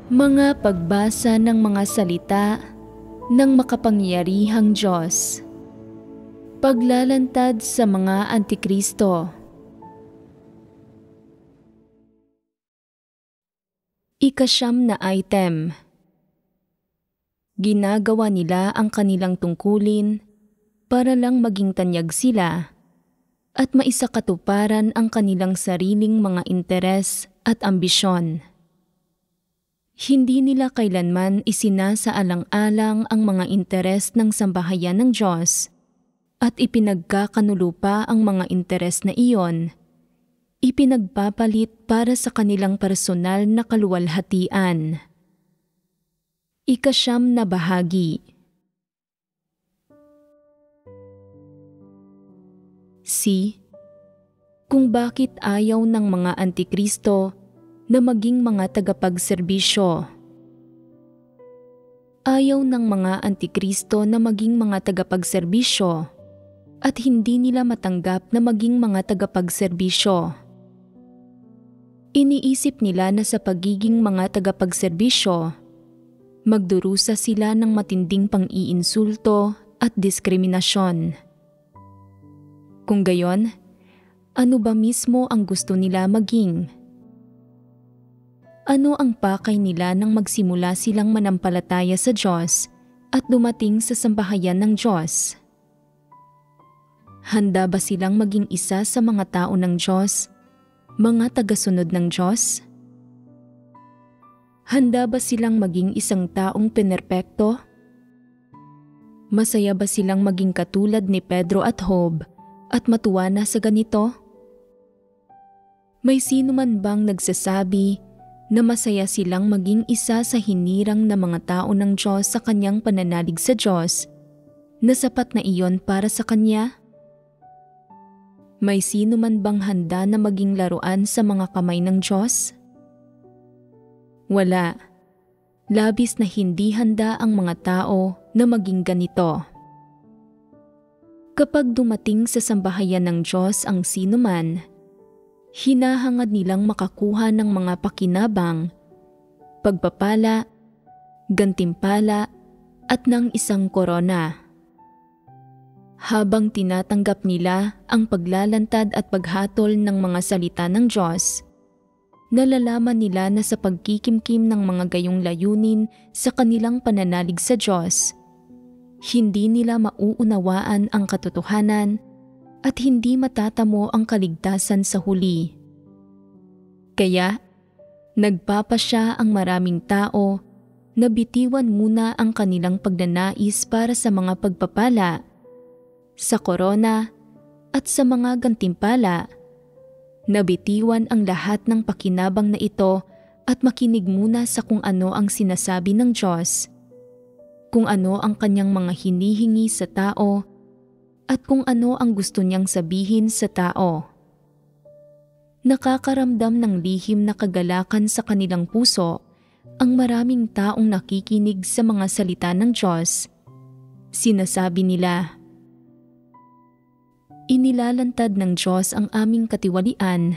Mga pagbasa ng mga salita ng makapangyarihang Diyos. Paglalantad sa mga Antikristo. Ika-9 na item. Ginagawa nila ang kanilang tungkulin para lang maging tanyag sila at maisakatuparan ang kanilang sariling mga interes at ambisyon. Hindi nila kailanman isinasaalang-alang ang mga interes ng sambahayan ng Diyos at ipinagkakanulupa ang mga interes na iyon, ipinagpapalit para sa kanilang personal na kaluwalhatian. Ika-9 na bahagi. C. Kung bakit ayaw ng mga Antikristo na maging mga tagapagserbisyo. Ayaw ng mga Antikristo na maging mga tagapagserbisyo at hindi nila matanggap na maging mga tagapagserbisyo. Iniisip nila na sa pagiging mga tagapagserbisyo, magdurusa sila ng matinding pang-iinsulto at diskriminasyon. Kung gayon, ano ba mismo ang gusto nila maging? Ano ang pakay nila nang magsimula silang manampalataya sa Diyos at dumating sa sambahayan ng Diyos? Handa ba silang maging isa sa mga tao ng Diyos, mga tagasunod ng Diyos? Handa ba silang maging isang taong penerpekto? Masaya ba silang maging katulad ni Pedro at Job at matuwa na sa ganito? May sino man bang nagsasabi na masaya silang maging isa sa hinirang na mga tao ng Diyos sa kanyang pananalig sa Diyos, na sapat na iyon para sa Kanya? May sino man bang handa na maging laruan sa mga kamay ng Diyos? Wala. Labis na hindi handa ang mga tao na maging ganito. Kapag dumating sa sambahayan ng Diyos ang sino man, hinahangad nilang makakuha ng mga pakinabang, pagpapala, gantimpala at ng isang korona. Habang tinatanggap nila ang paglalantad at paghatol ng mga salita ng Diyos, nalalaman nila na sa pagkikimkim ng mga gayong layunin sa kanilang pananalig sa Diyos, hindi nila mauunawaan ang katotohanan at hindi matatamo ang kaligtasan sa huli. Kaya, nagpapasya ang maraming tao na bitiwan muna ang kanilang pagnanais para sa mga pagpapala, sa korona at sa mga gantimpala, na bitiwan ang lahat ng pakinabang na ito at makinig muna sa kung ano ang sinasabi ng Diyos, kung ano ang kanyang mga hinihingi sa tao, at kung ano ang gusto niyang sabihin sa tao. Nakakaramdam ng lihim na kagalakan sa kanilang puso ang maraming taong nakikinig sa mga salita ng Diyos. Sinasabi nila, "Inilalantad ng Diyos ang aming katiwalian.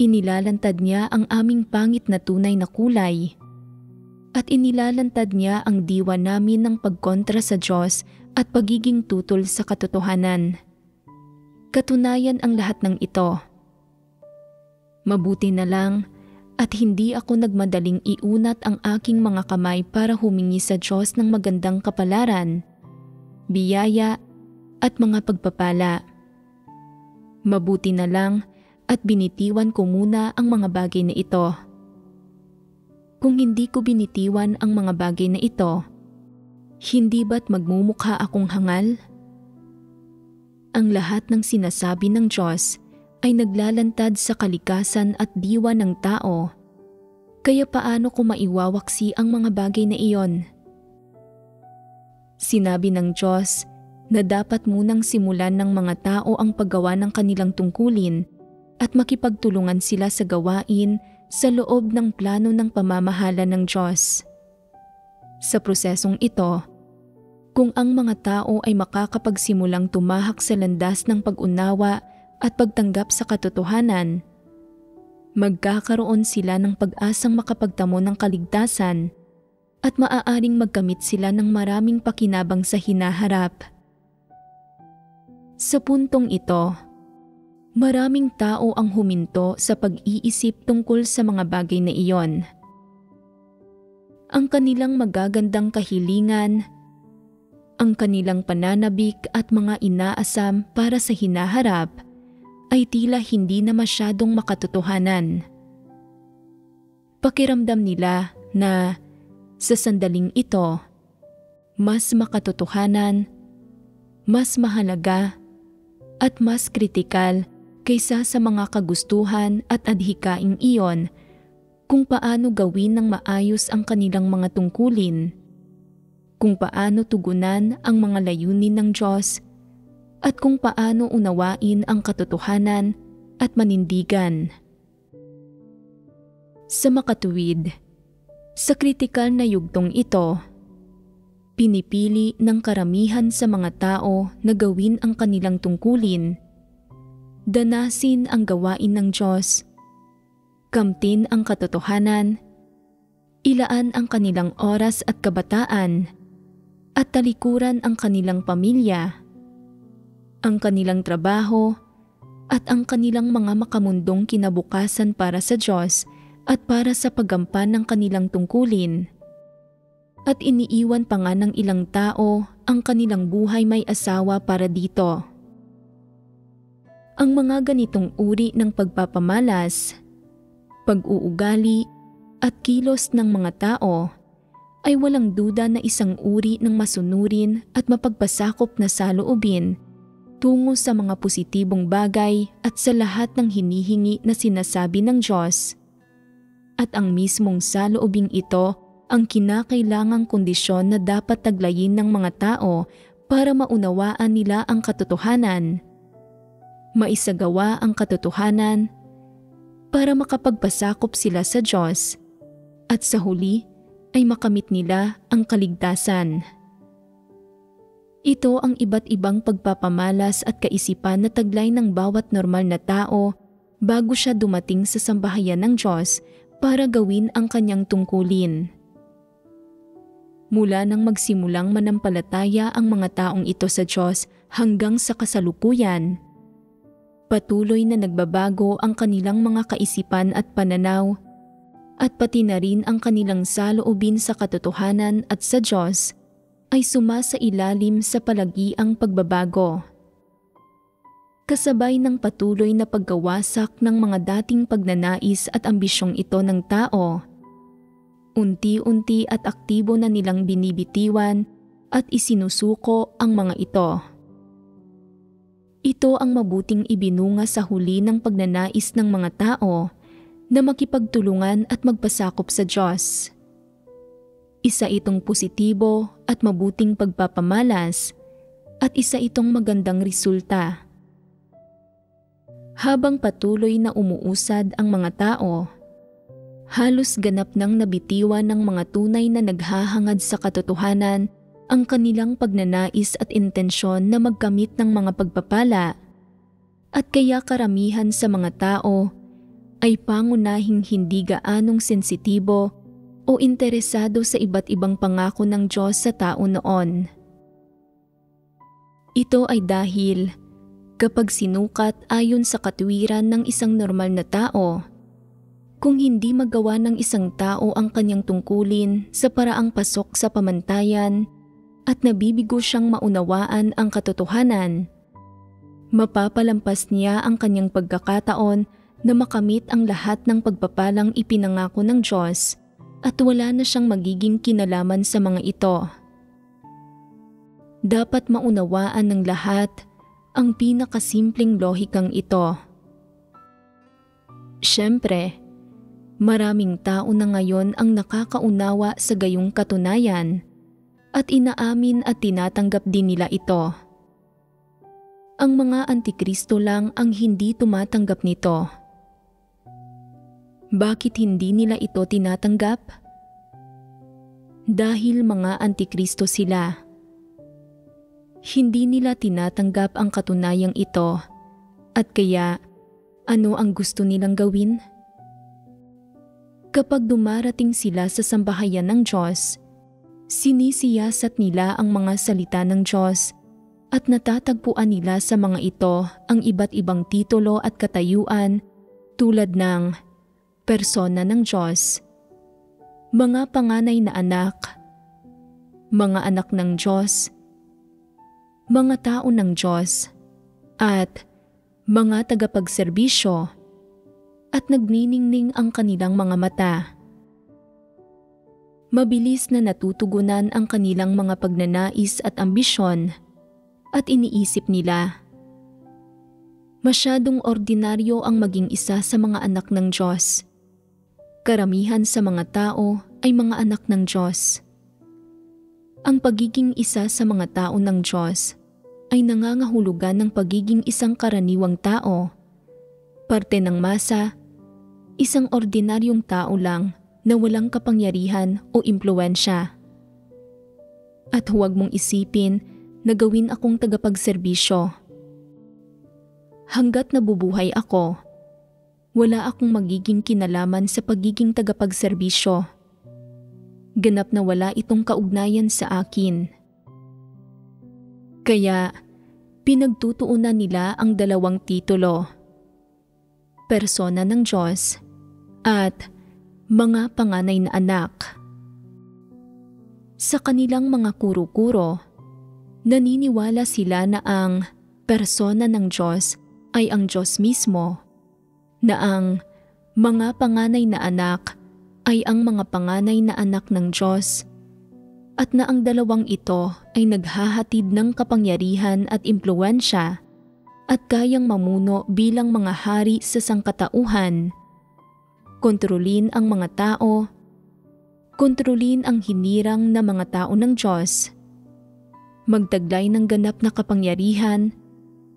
Inilalantad niya ang aming pangit na tunay na kulay. At inilalantad niya ang diwa namin ng pagkontra sa Diyos at pagiging tutol sa katotohanan. Katunayan ang lahat ng ito. Mabuti na lang at hindi ako nagmadaling iunat ang aking mga kamay para humingi sa Diyos ng magandang kapalaran, biyaya at mga pagpapala. Mabuti na lang at binitiwan ko muna ang mga bagay na ito. Kung hindi ko binitiwan ang mga bagay na ito, hindi ba't magmumukha akong hangal? Ang lahat ng sinasabi ng Diyos ay naglalantad sa kalikasan at diwa ng tao, kaya paano ko maiwawaksi ang mga bagay na iyon? Sinabi ng Diyos na dapat munang simulan ng mga tao ang paggawa ng kanilang tungkulin at makipagtulungan sila sa gawain sa loob ng plano ng pamamahala ng Diyos. Sa prosesong ito, kung ang mga tao ay makakapagsimulang tumahak sa landas ng pag-unawa at pagtanggap sa katotohanan, Magkakaroon sila ng pag-asang makapagtamo ng kaligtasan at maaaring magkamit sila ng maraming pakinabang sa hinaharap. Sa puntong ito, maraming tao ang huminto sa pag-iisip tungkol sa mga bagay na iyon. Ang kanilang magagandang kahilingan, ang kanilang pananabik at mga inaasam para sa hinaharap ay tila hindi na masyadong makatotohanan. Pakiramdam nila na sa sandaling ito, mas makatotohanan, mas mahalaga, at mas kritikal kaysa sa mga kagustuhan at adhikaing iyon kung paano gawin ng maayos ang kanilang mga tungkulin, kung paano tugunan ang mga layunin ng Diyos, at kung paano unawain ang katotohanan at manindigan. Sa makatuwid, sa kritikal na yugtong ito, pinipili ng karamihan sa mga tao na gawin ang kanilang tungkulin, danasin ang gawain ng Diyos, kamtin ang katotohanan, ilaan ang kanilang oras at kabataan, at talikuran ang kanilang pamilya, ang kanilang trabaho, at ang kanilang mga makamundong kinabukasan para sa Diyos at para sa paggampan ng kanilang tungkulin. At iniiwan pa nga ng ilang tao ang kanilang buhay may asawa para dito. Ang mga ganitong uri ng pagpapamalas, pag-uugali at kilos ng mga tao ay walang duda na isang uri ng masunurin at mapagpasakop na saloobin tungo sa mga positibong bagay at sa lahat ng hinihingi na sinasabi ng Diyos. At ang mismong saloobing ito ang kinakailangang kondisyon na dapat taglayin ng mga tao para maunawaan nila ang katotohanan, maisagawa ang katotohanan, para makapagpasakop sila sa Diyos, at sa huli ay makamit nila ang kaligtasan. Ito ang iba't ibang pagpapamalas at kaisipan na taglay ng bawat normal na tao bago siya dumating sa sambahayan ng Diyos para gawin ang kanyang tungkulin. Mula nang magsimulang manampalataya ang mga taong ito sa Diyos hanggang sa kasalukuyan, patuloy na nagbabago ang kanilang mga kaisipan at pananaw, at pati na rin ang kanilang saloobin sa katotohanan at sa Diyos ay sumasailalim sa palagiang pagbabago. Kasabay ng patuloy na pagkawasak ng mga dating pagnanais at ambisyong ito ng tao, unti-unti at aktibo na nilang binibitiwan at isinusuko ang mga ito. Ito ang mabuting ibinunga sa huli ng pagnanais ng mga tao na makipagtulungan at magpasakop sa Diyos. Isa itong positibo at mabuting pagpapamalas at isa itong magandang resulta. Habang patuloy na umuusad ang mga tao, halos ganap nang nabitiwan ng mga tunay na naghahangad sa katotohanan ang kanilang pagnanais at intensyon na magkamit ng mga pagpapala, at kaya karamihan sa mga tao ay pangunahing hindi gaanong sensitibo o interesado sa iba't ibang pangako ng Diyos sa tao noon. Ito ay dahil kapag sinukat ayon sa katwiran ng isang normal na tao, kung hindi magawa ng isang tao ang kanyang tungkulin sa paraang pasok sa pamantayan at nabibigo siyang maunawaan ang katotohanan, mapapalampas niya ang kanyang pagkakataon na makamit ang lahat ng pagpapalang ipinangako ng Diyos at wala na siyang magiging kinalaman sa mga ito. Dapat maunawaan ng lahat ang pinakasimpleng lohikang ito. Siyempre, maraming tao na ngayon ang nakakaunawa sa gayong katunayan at inaamin at tinatanggap din nila ito. Ang mga antikristo lang ang hindi tumatanggap nito. Bakit hindi nila ito tinatanggap? Dahil mga antikristo sila. Hindi nila tinatanggap ang katunayang ito, at kaya ano ang gusto nilang gawin? Kapag dumarating sila sa sambahayan ng Diyos, sinisiyasat nila ang mga salita ng Diyos at natatagpuan nila sa mga ito ang iba't ibang titulo at katayuan tulad ng persona ng Diyos, mga panganay na anak, mga anak ng Diyos, mga tao ng Diyos, at mga tagapagserbisyo, at nagniningning ang kanilang mga mata. Mabilis na natutugunan ang kanilang mga pagnanais at ambisyon at iniisip nila. Masyadong ordinaryo ang maging isa sa mga anak ng Diyos. Karamihan sa mga tao ay mga anak ng Diyos. Ang pagiging isa sa mga tao ng Diyos ay nangangahulugan ng pagiging isang karaniwang tao, parte ng masa, isang ordinaryong tao lang na walang kapangyarihan o impluwensya. At huwag mong isipin na gawin akong tagapagserbisyo. Hanggat nabubuhay ako, wala akong magiging kinalaman sa pagiging tagapagserbisyo. Ganap na wala itong kaugnayan sa akin. Kaya, pinagtutuunan nila ang dalawang titulo, persona ng Diyos at mga panganay na anak. Sa kanilang mga kuro-kuro, naniniwala sila na ang persona ng Diyos ay ang Diyos mismo, na ang mga panganay na anak ay ang mga panganay na anak ng Diyos, at na ang dalawang ito ay naghahatid ng kapangyarihan at impluwensya at kayang mamuno bilang mga hari sa sangkatauhan. Kontrolin ang mga tao, kontrolin ang hinirang na mga tao ng Diyos, magtaglay ng ganap na kapangyarihan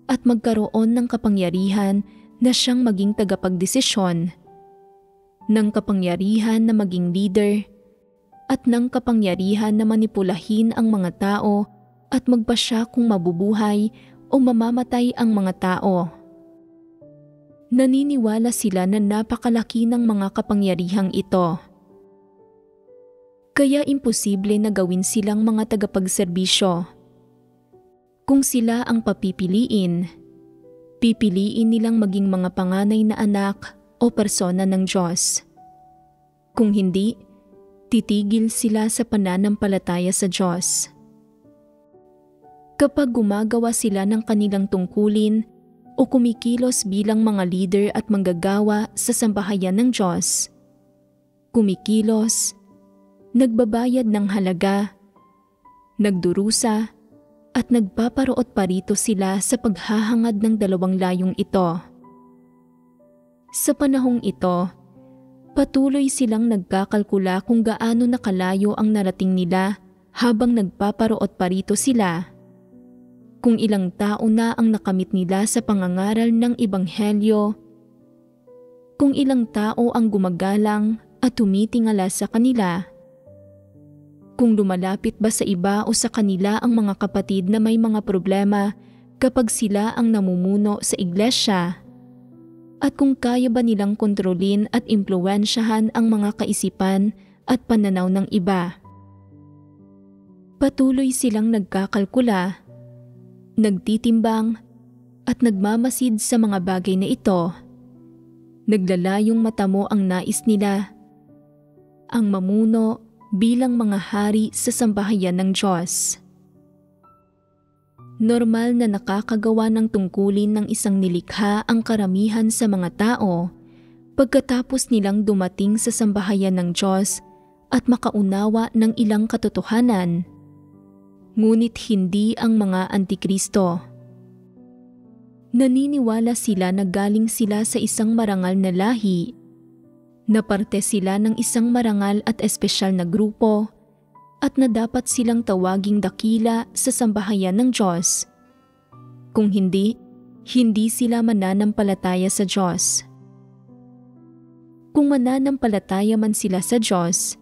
at magkaroon ng kapangyarihan na siyang maging tagapagdesisyon, ng kapangyarihan na maging leader, at ng kapangyarihan na manipulahin ang mga tao at magpasya kung mabubuhay o mamamatay ang mga tao. Naniniwala sila na napakalaki ng mga kapangyarihang ito. Kaya imposible na gawin silang mga tagapagserbisyo. Kung sila ang papipiliin, pipiliin nilang maging mga panganay na anak o persona ng Diyos. Kung hindi, titigil sila sa pananampalataya sa Diyos. Kapag gumagawa sila ng kanilang tungkulin o kumikilos bilang mga leader at manggagawa sa sambahayan ng Diyos, kumikilos, nagbabayad ng halaga, nagdurusa, at nagpaparoot parito sila sa paghahangad ng dalawang layong ito. Sa panahong ito, patuloy silang nagkakalkula kung gaano nakalayo ang narating nila habang nagpaparoot parito sila. Kung ilang tao na ang nakamit nila sa pangangaral ng Ebanghelyo, kung ilang tao ang gumagalang at tumitingala sa kanila, kung lumalapit ba sa iba o sa kanila ang mga kapatid na may mga problema kapag sila ang namumuno sa iglesia, at kung kaya ba nilang kontrolin at impluwensyahan ang mga kaisipan at pananaw ng iba. Patuloy silang nagkakalkula, nagtitimbang at nagmamasid sa mga bagay na ito. Naglalayong matamo ang nais nila, ang mamuno bilang mga hari sa sambahayan ng Diyos. Normal na nakakagawa ng tungkulin ng isang nilikha ang karamihan sa mga tao pagkatapos nilang dumating sa sambahayan ng Diyos at makaunawa ng ilang katotohanan. Ngunit hindi ang mga antikristo. Naniniwala sila na galing sila sa isang marangal na lahi, na parte sila ng isang marangal at espesyal na grupo, at na dapat silang tawaging dakila sa sambahayan ng Diyos. Kung hindi, hindi sila mananampalataya sa Diyos. Kung mananampalataya man sila sa Diyos,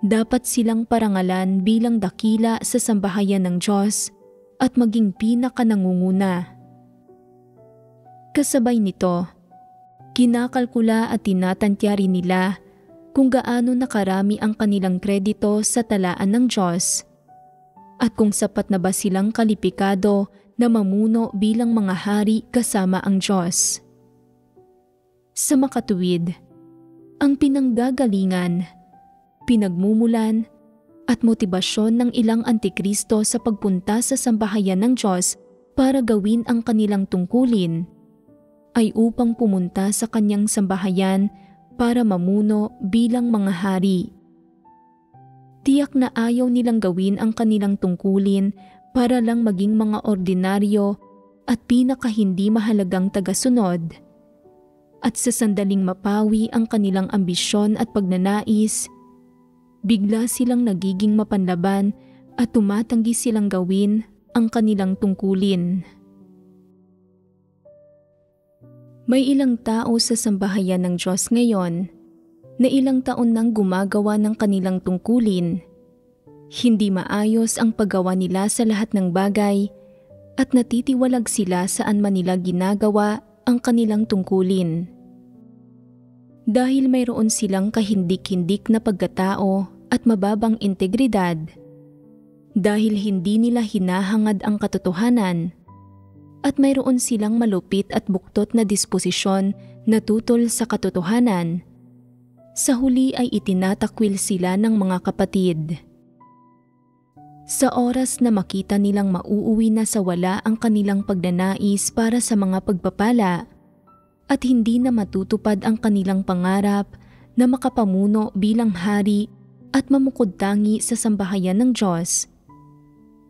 dapat silang parangalan bilang dakila sa sambahayan ng Diyos at maging pinakanangunguna. Kasabay nito, kinakalkula at tinatantya rin nila kung gaano nakarami ang kanilang kredito sa talaan ng Diyos at kung sapat na ba silang kalipikado na mamuno bilang mga hari kasama ang Diyos. Sa makatuwid, ang pinanggagalingan, pinagmumulan at motibasyon ng ilang antikristo sa pagpunta sa sambahayan ng Diyos para gawin ang kanilang tungkulin ay upang pumunta sa kanyang sambahayan para mamuno bilang mga hari. Tiyak na ayaw nilang gawin ang kanilang tungkulin para lang maging mga ordinaryo at pinaka-hindi mahalagang tagasunod. At sa sandaling mapawi ang kanilang ambisyon at pagnanais, bigla silang nagiging mapanlaban at tumatanggi silang gawin ang kanilang tungkulin. May ilang tao sa sambahayan ng Diyos ngayon na ilang taon nang gumagawa ng kanilang tungkulin. Hindi maayos ang paggawa nila sa lahat ng bagay at natitiwalag sila saan man nila ginagawa ang kanilang tungkulin. Dahil mayroon silang kahindik-hindik na pagkatao at mababang integridad, dahil hindi nila hinahangad ang katotohanan, at mayroon silang malupit at buktot na disposisyon na tutol sa katotohanan, sa huli ay itinatakwil sila ng mga kapatid. Sa oras na makita nilang mauuwi na sa wala ang kanilang pagnanais para sa mga pagpapala at hindi na matutupad ang kanilang pangarap na makapamuno bilang hari at mamukod-tangi sa sambahayan ng Diyos,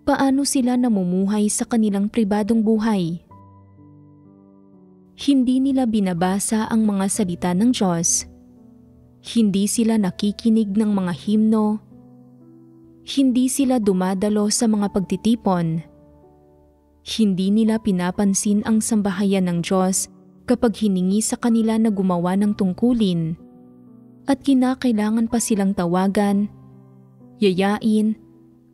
paano sila namumuhay sa kanilang pribadong buhay? Hindi nila binabasa ang mga salita ng Diyos. Hindi sila nakikinig ng mga himno. Hindi sila dumadalo sa mga pagtitipon. Hindi nila pinapansin ang sambahayan ng Diyos kapag hiningi sa kanila na gumawa ng tungkulin at kinakailangan pa silang tawagan, yayain,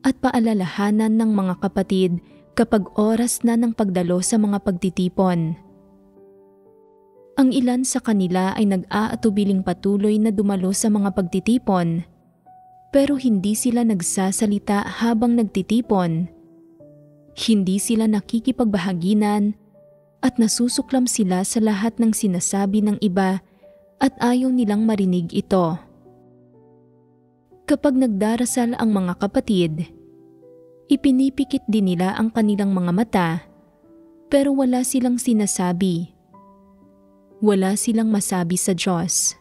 at paalalahanan ng mga kapatid kapag oras na ng pagdalo sa mga pagtitipon. Ang ilan sa kanila ay nag-aatubiling patuloy na dumalo sa mga pagtitipon, pero hindi sila nagsasalita habang nagtitipon. Hindi sila nakikipagbahaginan at nasusuklam sila sa lahat ng sinasabi ng iba at ayaw nilang marinig ito. Kapag nagdarasal ang mga kapatid, ipinipikit din nila ang kanilang mga mata, pero wala silang sinasabi. Wala silang masabi sa Diyos.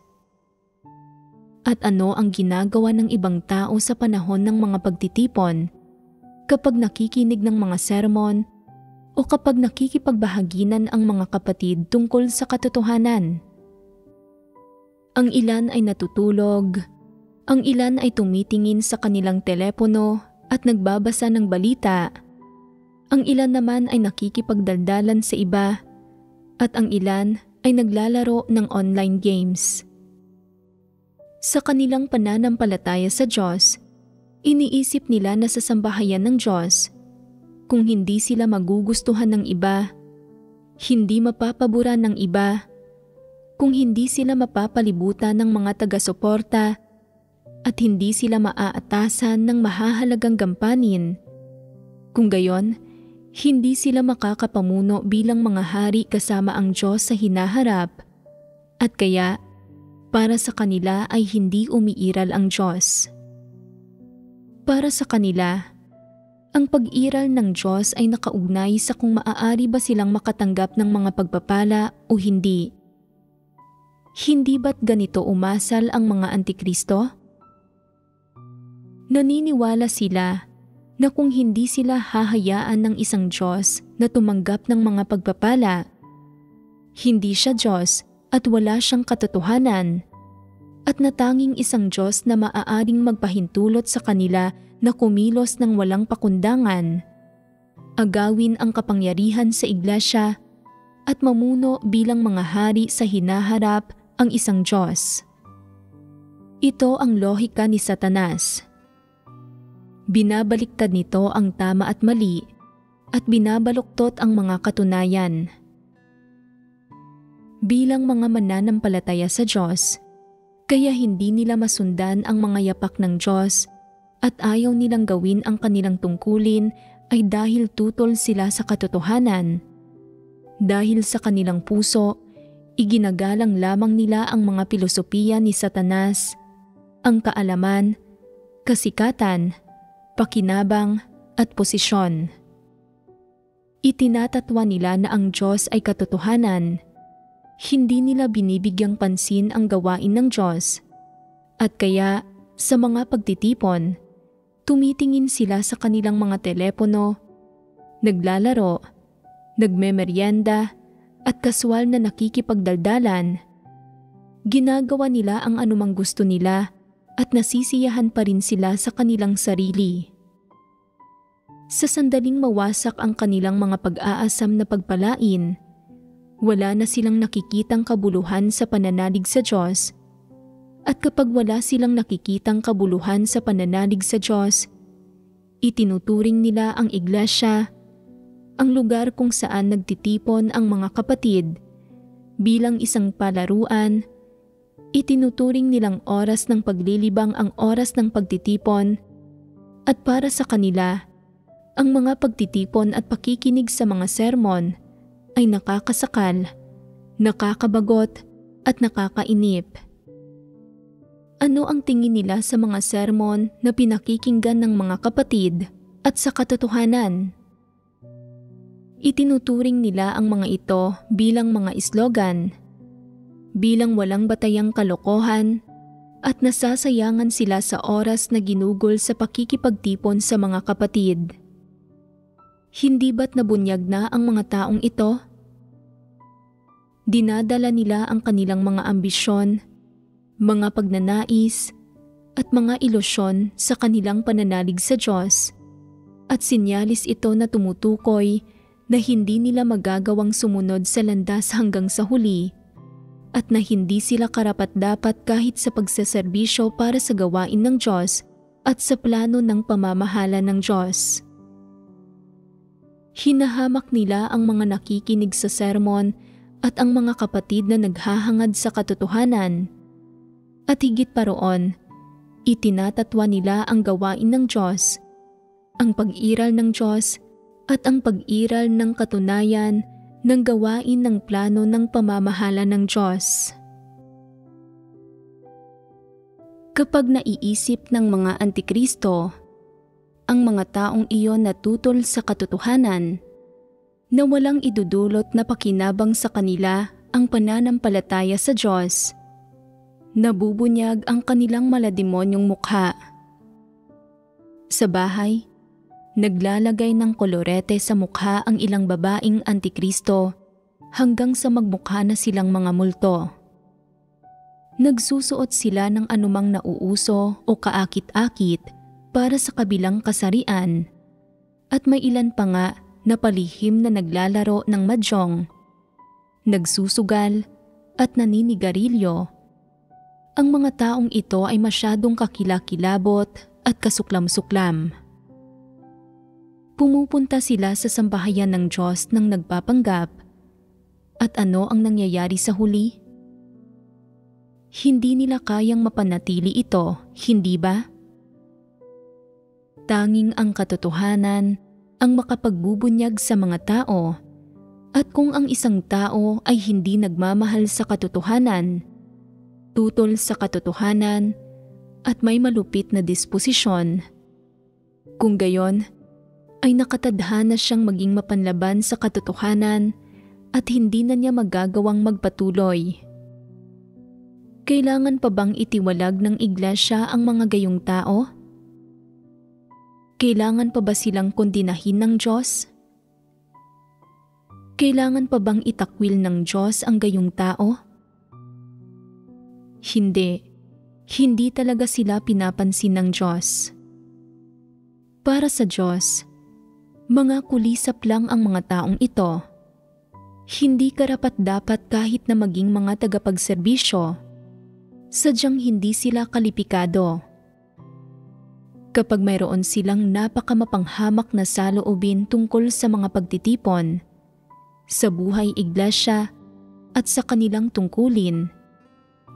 At ano ang ginagawa ng ibang tao sa panahon ng mga pagtitipon, kapag nakikinig ng mga sermon o kapag nakikipagbahaginan ang mga kapatid tungkol sa katotohanan? Ang ilan ay natutulog, ang ilan ay tumitingin sa kanilang telepono at nagbabasa ng balita, ang ilan naman ay nakikipagdaldalan sa iba, at ang ilan ay naglalaro ng online games. Sa kanilang pananampalataya sa Diyos, iniisip nila na sa sambahayan ng Diyos, kung hindi sila magugustuhan ng iba, hindi mapapaboran ng iba, kung hindi sila mapapalibutan ng mga taga-suporta at hindi sila maaatasan ng mahahalagang gampanin, kung gayon, hindi sila makakapamuno bilang mga hari kasama ang Diyos sa hinaharap, at kaya para sa kanila ay hindi umiiral ang Diyos. Para sa kanila, ang pag-iral ng Diyos ay nakaugnay sa kung maaari ba silang makatanggap ng mga pagpapala o hindi. Hindi ba't ganito umasal ang mga antikristo? Naniniwala sila na kung hindi sila hahayaan ng isang Diyos na tumanggap ng mga pagpapala, hindi siya Diyos at wala siyang katotohanan, at natanging isang Diyos na maaaring magpahintulot sa kanila na kumilos ng walang pakundangan, agawin ang kapangyarihan sa iglesia at mamuno bilang mga hari sa hinaharap ang isang Diyos. Ito ang lohika ni Satanas. Binabaliktad nito ang tama at mali at binabaluktot ang mga katunayan. Bilang mga mananampalataya sa Diyos, Kaya hindi nila masundan ang mga yapak ng Diyos at ayaw nilang gawin ang kanilang tungkulin ay dahil tutol sila sa katotohanan. Dahil sa kanilang puso, iginagalang lamang nila ang mga pilosopiya ni Satanas, ang kaalaman, kasikatan, pakinabang at posisyon. Itinatatwa nila na ang Diyos ay katotohanan. Hindi nila binibigyang pansin ang gawain ng Diyos. At kaya, sa mga pagtitipon, tumitingin sila sa kanilang mga telepono, naglalaro, nagmemeryenda, at kaswal na nakikipagdaldalan. Ginagawa nila ang anumang gusto nila at nasisiyahan pa rin sila sa kanilang sarili. Sa sandaling mawasak ang kanilang mga pag-aasam na pagpalain, wala na silang nakikitang kabuluhan sa pananalig sa Diyos. At kapag wala silang nakikitang kabuluhan sa pananalig sa Diyos, itinuturing nila ang iglesia, ang lugar kung saan nagtitipon ang mga kapatid, bilang isang palaruan. Itinuturing nilang oras ng paglilibang ang oras ng pagtitipon, at para sa kanila, ang mga pagtitipon at pakikinig sa mga sermon ay nakakasakal, nakakabagot at nakakainip. Ano ang tingin nila sa mga sermon na pinakikinggan ng mga kapatid at sa katotohanan? Itinuturing nila ang mga ito bilang mga slogan, bilang walang batayang kalokohan, at nasasayangan sila sa oras na ginugol sa pakikipagtipon sa mga kapatid. Hindi ba't nabunyag na ang mga taong ito? Dinadala nila ang kanilang mga ambisyon, mga pagnanais, at mga ilusyon sa kanilang pananalig sa Diyos, at sinyalis ito na tumutukoy na hindi nila magagawang sumunod sa landas hanggang sa huli, at na hindi sila karapat-dapat kahit sa pagseserbisyo para sa gawain ng Diyos at sa plano ng pamamahala ng Diyos. Hinahamak nila ang mga nakikinig sa sermon at ang mga kapatid na naghahangad sa katotohanan. At higit pa roon, itinatatwa nila ang gawain ng Diyos, ang pag-iral ng Diyos at ang pag-iral ng katunayan ng gawain ng plano ng pamamahala ng Diyos. Kapag naiisip ng mga Antikristo, ang mga taong iyon na tutol sa katotohanan, na walang idudulot na pakinabang sa kanila ang pananampalataya sa Diyos, nabubunyag ang kanilang malademonyong mukha. Sa bahay, naglalagay ng kolorete sa mukha ang ilang babaeng Antikristo hanggang sa magmukha na silang mga multo. Nagsusuot sila ng anumang nauuso o kaakit-akit para sa kabilang kasarian, at may ilan pa nga na palihim na naglalaro ng mahjong, nagsusugal at naninigarilyo. Ang mga taong ito ay masyadong kakilakilabot at kasuklam-suklam. Pumupunta sila sa sambahayan ng Diyos nang nagpapanggap, at ano ang nangyayari sa huli? Hindi nila kayang mapanatili ito, hindi ba? Tanging ang katotohanan ang makapagbubunyag sa mga tao, at kung ang isang tao ay hindi nagmamahal sa katotohanan, tutol sa katotohanan, at may malupit na disposisyon, kung gayon ay nakatadhana siyang maging mapanlaban sa katotohanan at hindi na niya magagawang magpatuloy. Kailangan pa bang itiwalag ng iglesia ang mga gayong tao? Kailangan pa ba silang kondinahin ng Diyos? Kailangan pa bang itakwil ng Diyos ang gayong tao? Hindi. Hindi talaga sila pinapansin ng Diyos. Para sa Diyos, mga kulisap lang ang mga taong ito. Hindi karapat-dapat kahit na maging mga tagapagserbisyo. Sadyang hindi sila kalipikado. Kapag mayroon silang napakamapanghamak na saloobin tungkol sa mga pagtitipon, sa buhay iglesia at sa kanilang tungkulin,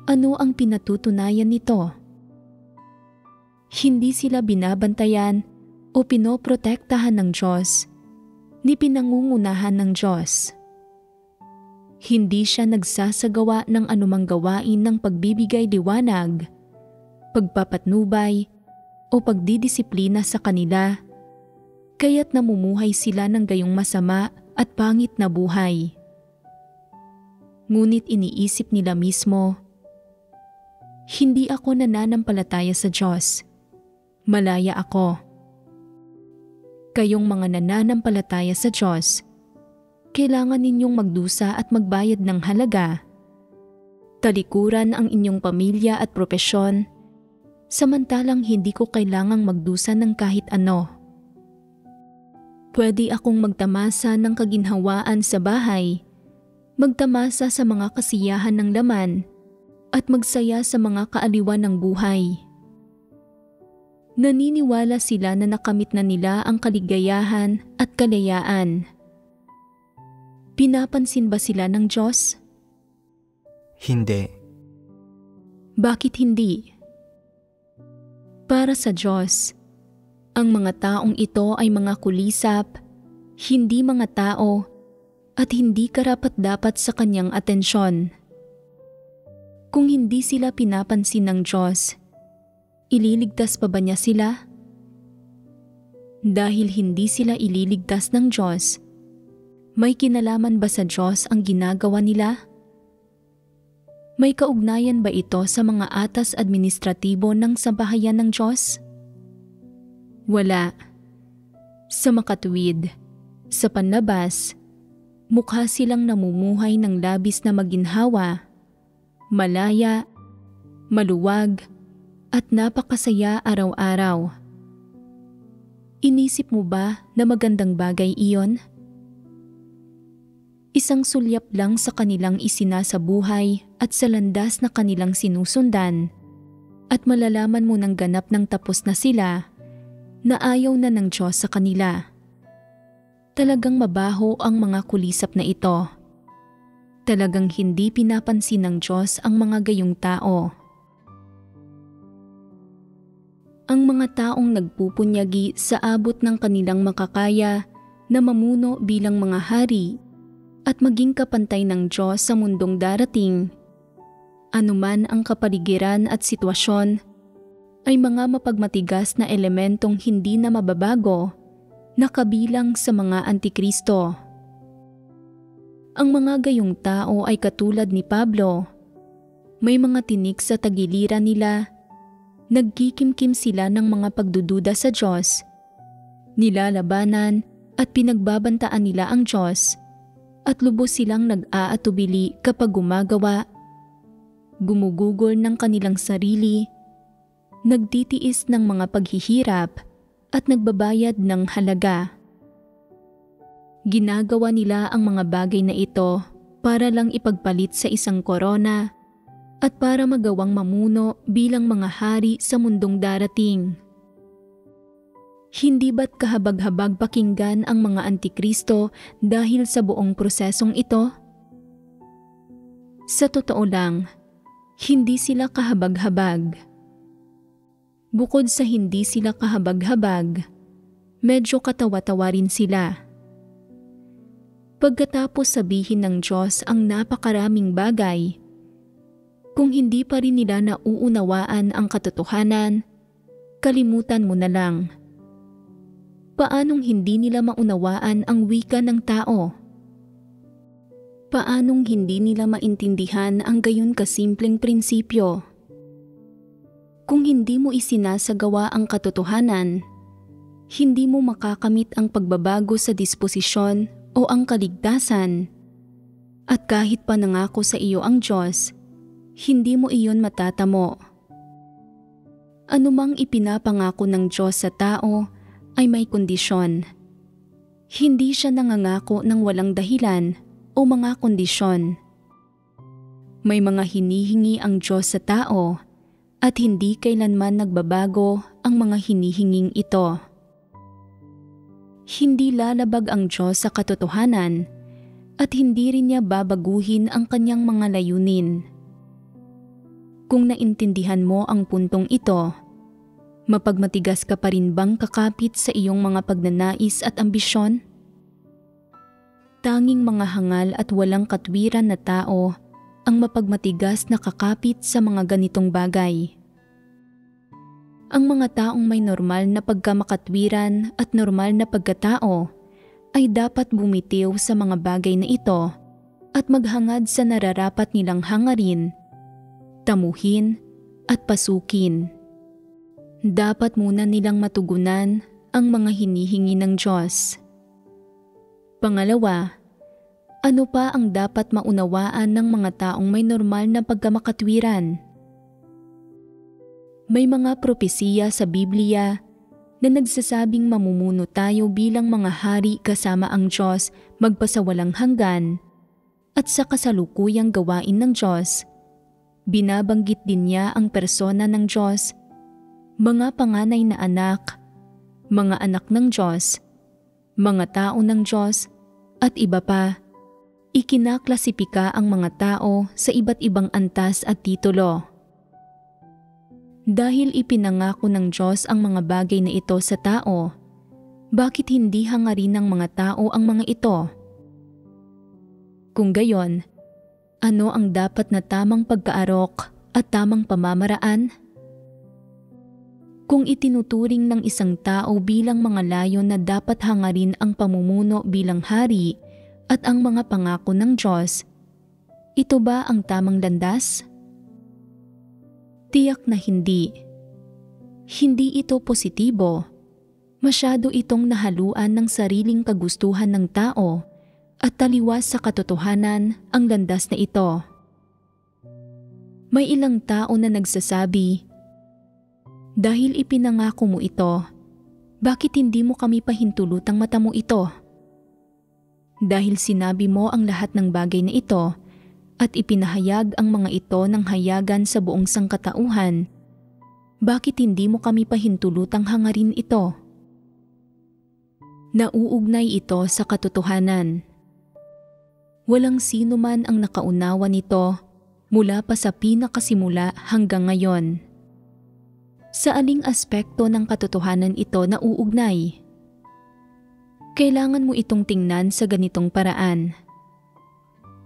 Ano ang pinatutunayan nito? Hindi sila binabantayan o pinoprotektahan ng Diyos, ni pinangungunahan ng Diyos. Hindi siya nagsasagawa ng anumang gawain ng pagbibigay liwanag, pagpapatnubay, o pagdidisiplina sa kanila, kaya't namumuhay sila ng gayong masama at pangit na buhay. Ngunit iniisip nila mismo, hindi ako nananampalataya sa Diyos. Malaya ako. Kayong mga nananampalataya sa Diyos, kailangan ninyong magdusa at magbayad ng halaga. Talikuran ang inyong pamilya at propesyon, samantalang hindi ko kailangang magdusa ng kahit ano. Pwede akong magtamasa ng kaginhawaan sa bahay, magtamasa sa mga kasiyahan ng laman, at magsaya sa mga kaaliwan ng buhay. Naniniwala sila na nakamit na nila ang kaligayahan at kalayaan. Pinapansin ba sila ng Diyos? Hindi. Bakit hindi? Para sa Diyos, ang mga taong ito ay mga kulisap, hindi mga tao, at hindi karapat-dapat sa kanyang atensyon. Kung hindi sila pinapansin ng Diyos, ililigtas pa ba niya sila? Dahil hindi sila ililigtas ng Diyos, may kinalaman ba sa Diyos ang ginagawa nila? May kaugnayan ba ito sa mga atas administratibo ng sambahayan ng Diyos? Wala. Sa makatuwid, sa panlabas, mukha silang namumuhay ng labis na maginhawa, malaya, maluwag, at napakasaya araw-araw. Inisip mo ba na magandang bagay iyon? Isang sulyap lang sa kanilang isinasabuhay at sa landas na kanilang sinusundan, at malalaman mo ng ganap ng tapos na sila na ayaw na ng Diyos sa kanila. Talagang mabaho ang mga kulisap na ito. Talagang hindi pinapansin ng Diyos ang mga gayong tao. Ang mga taong nagpupunyagi sa abot ng kanilang makakaya na mamuno bilang mga hari at maging kapantay ng Diyos sa mundong darating, anuman ang kapaligiran at sitwasyon, ay mga mapagmatigas na elementong hindi na mababago na kabilang sa mga antikristo. Ang mga gayong tao ay katulad ni Pablo. May mga tinik sa tagiliran nila, nagkikimkim sila ng mga pagdududa sa Diyos, nilalabanan at pinagbabantaan nila ang Diyos, at lubos silang nag-aatubili kapag gumagawa, gumugugol ng kanilang sarili, nagtitiis ng mga paghihirap at nagbabayad ng halaga. Ginagawa nila ang mga bagay na ito para lang ipagpalit sa isang korona at para magawang mamuno bilang mga hari sa mundong darating. Hindi ba't kahabag-habag pakinggan ang mga antikristo dahil sa buong prosesong ito? Sa totoo lang, hindi sila kahabag-habag. Bukod sa hindi sila kahabag-habag, medyo katawa-tawa rin sila. Pagkatapos sabihin ng Diyos ang napakaraming bagay, kung hindi pa rin nila nauunawaan ang katotohanan, kalimutan mo na lang. Paanong hindi nila maunawaan ang wika ng tao? Paanong hindi nila maintindihan ang gayon kasimpleng prinsipyo? Kung hindi mo isinasagawa ang katotohanan, hindi mo makakamit ang pagbabago sa disposisyon o ang kaligtasan. At kahit pa nangako sa iyo ang Diyos, hindi mo iyon matatamo. Anumang ipinapangako ng Diyos sa tao ay may kondisyon. Hindi siya nangangako ng walang dahilan o mga kondisyon. May mga hinihingi ang Diyos sa tao at hindi kailanman nagbabago ang mga hinihinging ito. Hindi lalabag ang Diyos sa katotohanan at hindi rin niya babaguhin ang kanyang mga layunin. Kung naintindihan mo ang puntong ito, mapagmatigas ka pa rin bang kakapit sa iyong mga pagnanais at ambisyon? Tanging mga hangal at walang katwiran na tao ang mapagmatigas na kakapit sa mga ganitong bagay. Ang mga taong may normal na pagkamakatwiran at normal na pagkatao ay dapat bumitiw sa mga bagay na ito at maghangad sa nararapat nilang hangarin, tamuhin at pasukin. Dapat muna nilang matugunan ang mga hinihingi ng Diyos. Pangalawa, ano pa ang dapat maunawaan ng mga taong may normal na pagkamakatwiran? May mga propesiya sa Biblia na nagsasabing mamumuno tayo bilang mga hari kasama ang Diyos magpasawalang hanggan at sa kasalukuyang gawain ng Diyos. Binabanggit din niya ang persona ng Diyos, mga panganay na anak, mga anak ng Diyos, mga tao ng Diyos, at iba pa. Ikinaklasipika ang mga tao sa iba't ibang antas at titulo. Dahil ipinangako ng Diyos ang mga bagay na ito sa tao, bakit hindi hangarin ng mga tao ang mga ito? Kung gayon, ano ang dapat na tamang pagkaarok at tamang pamamaraan? Kung itinuturing ng isang tao bilang mga layon na dapat hangarin ang pamumuno bilang hari at ang mga pangako ng Diyos, ito ba ang tamang landas? Tiyak na hindi. Hindi ito positibo. Masyado itong nahaluan ng sariling kagustuhan ng tao at taliwas sa katotohanan ang landas na ito. May ilang tao na nagsasabi, "Dahil ipinangako mo ito, bakit hindi mo kami pahintulutang mata mo ito? Dahil sinabi mo ang lahat ng bagay na ito at ipinahayag ang mga ito ng hayagan sa buong sangkatauhan, bakit hindi mo kami pahintulutang hangarin ito?" Nauugnay ito sa katotohanan. Walang sino man ang nakaunawa nito mula pa sa pinakasimula hanggang ngayon. Sa aling aspekto ng katotohanan ito nauugnay? Kailangan mo itong tingnan sa ganitong paraan.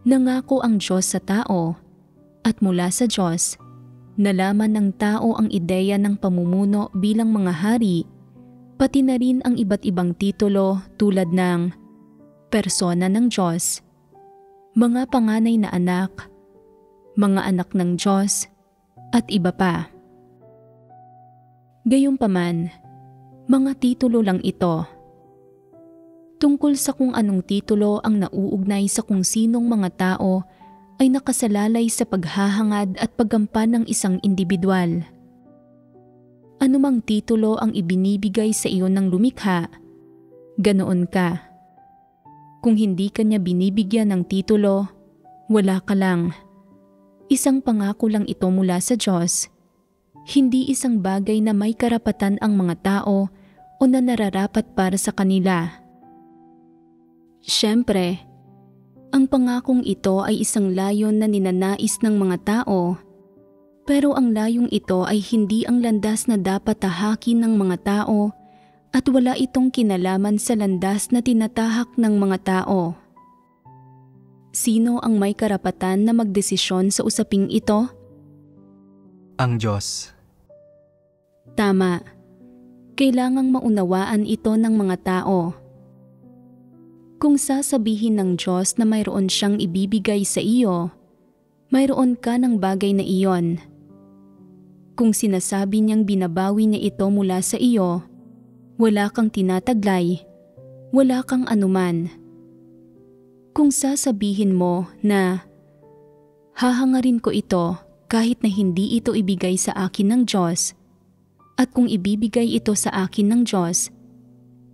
Nangako ang Diyos sa tao at mula sa Diyos, nalaman ng tao ang ideya ng pamumuno bilang mga hari, pati na rin ang iba't ibang titulo tulad ng persona ng Diyos, mga panganay na anak, mga anak ng Diyos, at iba pa. Gayunpaman, mga titulo lang ito. Tungkol sa kung anong titulo ang nauugnay sa kung sinong mga tao ay nakasalalay sa paghahangad at paggampan ng isang individual. Anumang titulo ang ibinibigay sa iyo ng lumikha, ganoon ka. Kung hindi ka niya binibigyan ng titulo, wala ka lang. Isang pangako lang ito mula sa Diyos, hindi isang bagay na may karapatan ang mga tao o na nararapat para sa kanila. Siyempre, ang pangakong ito ay isang layon na ninanais ng mga tao, pero ang layong ito ay hindi ang landas na dapat tahakin ng mga tao at wala itong kinalaman sa landas na tinatahak ng mga tao. Sino ang may karapatan na magdesisyon sa usaping ito? Ang Diyos. Tama. Kailangang maunawaan ito ng mga tao. Kung sasabihin ng Diyos na mayroon siyang ibibigay sa iyo, mayroon ka ng bagay na iyon. Kung sinasabi niyang binabawi niya ito mula sa iyo, wala kang tinataglay, wala kang anuman. Kung sasabihin mo na, hahangarin ko ito kahit na hindi ito ibigay sa akin ng Diyos, at kung ibibigay ito sa akin ng Diyos,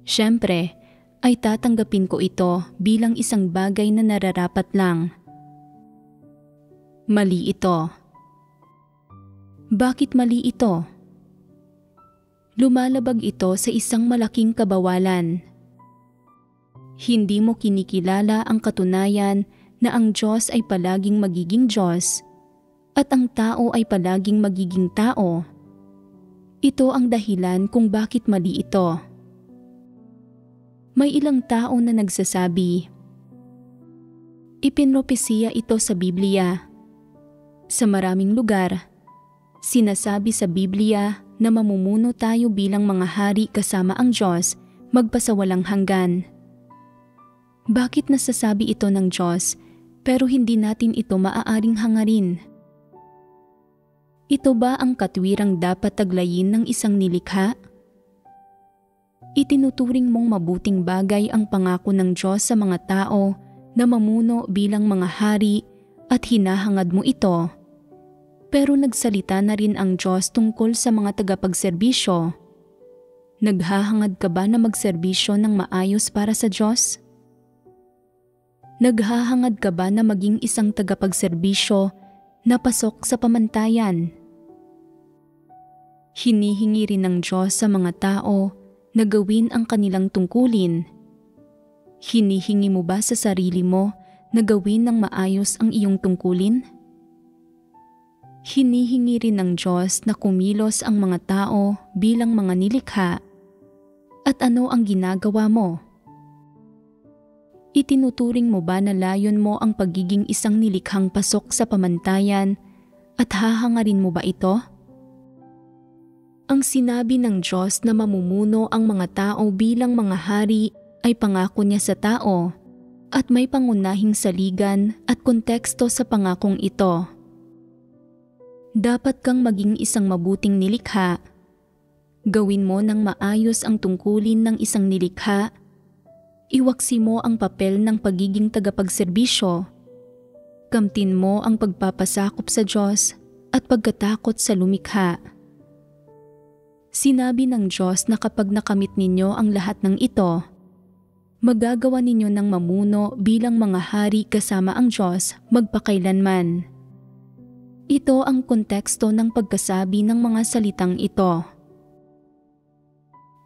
syempre, ay tatanggapin ko ito bilang isang bagay na nararapat lang. Mali ito. Bakit mali ito? Lumalabag ito sa isang malaking kabawalan. Hindi mo kinikilala ang katunayan na ang Diyos ay palaging magiging Diyos at ang tao ay palaging magiging tao. Ito ang dahilan kung bakit mali ito. May ilang tao na nagsasabi, ipinropesiya ito sa Biblia. Sa maraming lugar, sinasabi sa Biblia na mamumuno tayo bilang mga hari kasama ang Diyos magpasawalang hanggan. Bakit nasasabi ito ng Diyos pero hindi natin ito maaaring hangarin? Ito ba ang katwirang dapat taglayin ng isang nilikha? Itinuturing mong mabuting bagay ang pangako ng Diyos sa mga tao na mamuno bilang mga hari at hinahangad mo ito. Pero nagsalita na rin ang Diyos tungkol sa mga tagapagserbisyo. Naghahangad ka ba na magserbisyo ng maayos para sa Diyos? Naghahangad ka ba na maging isang tagapagserbisyo na pasok sa pamantayan? Hinihingi rin ng Diyos sa mga tao na gawin ang kanilang tungkulin. Hinihingi mo ba sa sarili mo na gawin ng maayos ang iyong tungkulin? Hinihingi rin ng Diyos na kumilos ang mga tao bilang mga nilikha. At ano ang ginagawa mo? Itinuturing mo ba na layon mo ang pagiging isang nilikhang pasok sa pamantayan at hahangarin mo ba ito? Ang sinabi ng Diyos na mamumuno ang mga tao bilang mga hari ay pangako niya sa tao at may pangunahing saligan at konteksto sa pangakong ito. Dapat kang maging isang mabuting nilikha. Gawin mo ng maayos ang tungkulin ng isang nilikha. Iwaksi mo ang papel ng pagiging tagapagserbisyo. Kamtin mo ang pagpapasakop sa Diyos at pagkatakot sa lumikha. Sinabi ng Diyos na kapag nakamit ninyo ang lahat ng ito, magagawa ninyo ng mamuno bilang mga hari kasama ang Diyos magpakailanman. Ito ang konteksto ng pagkasabi ng mga salitang ito.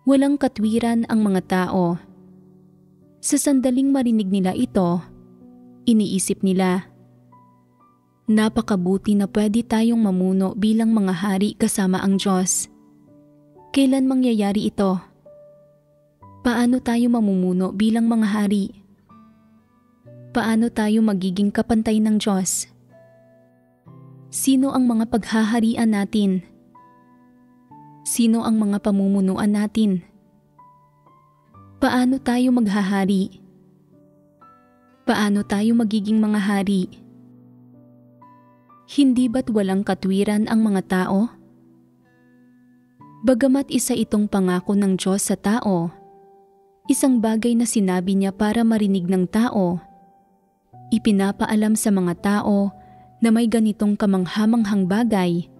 Walang katwiran ang mga tao. Sa sandaling marinig nila ito, iniisip nila, napakabuti na pwede tayong mamuno bilang mga hari kasama ang Diyos. Kailan mangyayari ito? Paano tayo mamumuno bilang mga hari? Paano tayo magiging kapantay ng Diyos? Sino ang mga paghaharian natin? Sino ang mga pamumunuan natin? Paano tayo maghahari? Paano tayo magiging mga hari? Hindi ba't walang katwiran ang mga tao? Bagamat isa itong pangako ng Diyos sa tao, isang bagay na sinabi niya para marinig ng tao, ipinapaalam sa mga tao na may ganitong kamanghamanghang bagay,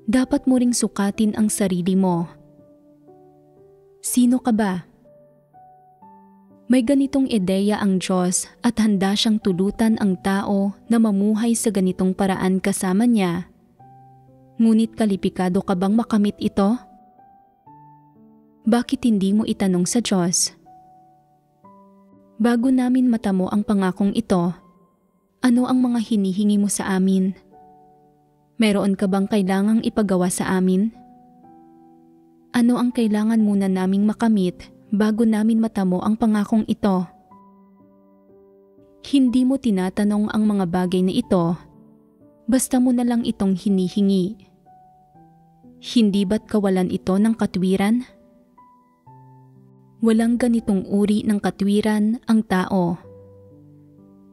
dapat mo ring sukatin ang sarili mo. Sino ka ba? May ganitong ideya ang Diyos at handa siyang tulutan ang tao na mamuhay sa ganitong paraan kasama niya. Ngunit kalipikado ka bang makamit ito? Bakit hindi mo itanong sa Diyos? Bago namin matamo ang pangakong ito, ano ang mga hinihingi mo sa amin? Meron ka bang kailangang ipagawa sa amin? Ano ang kailangan muna naming makamit bago namin matamo ang pangakong ito? Hindi mo tinatanong ang mga bagay na ito, basta mo na lang itong hinihingi. Hindi ba't kawalan ito ng katwiran? Walang ganitong uri ng katwiran ang tao.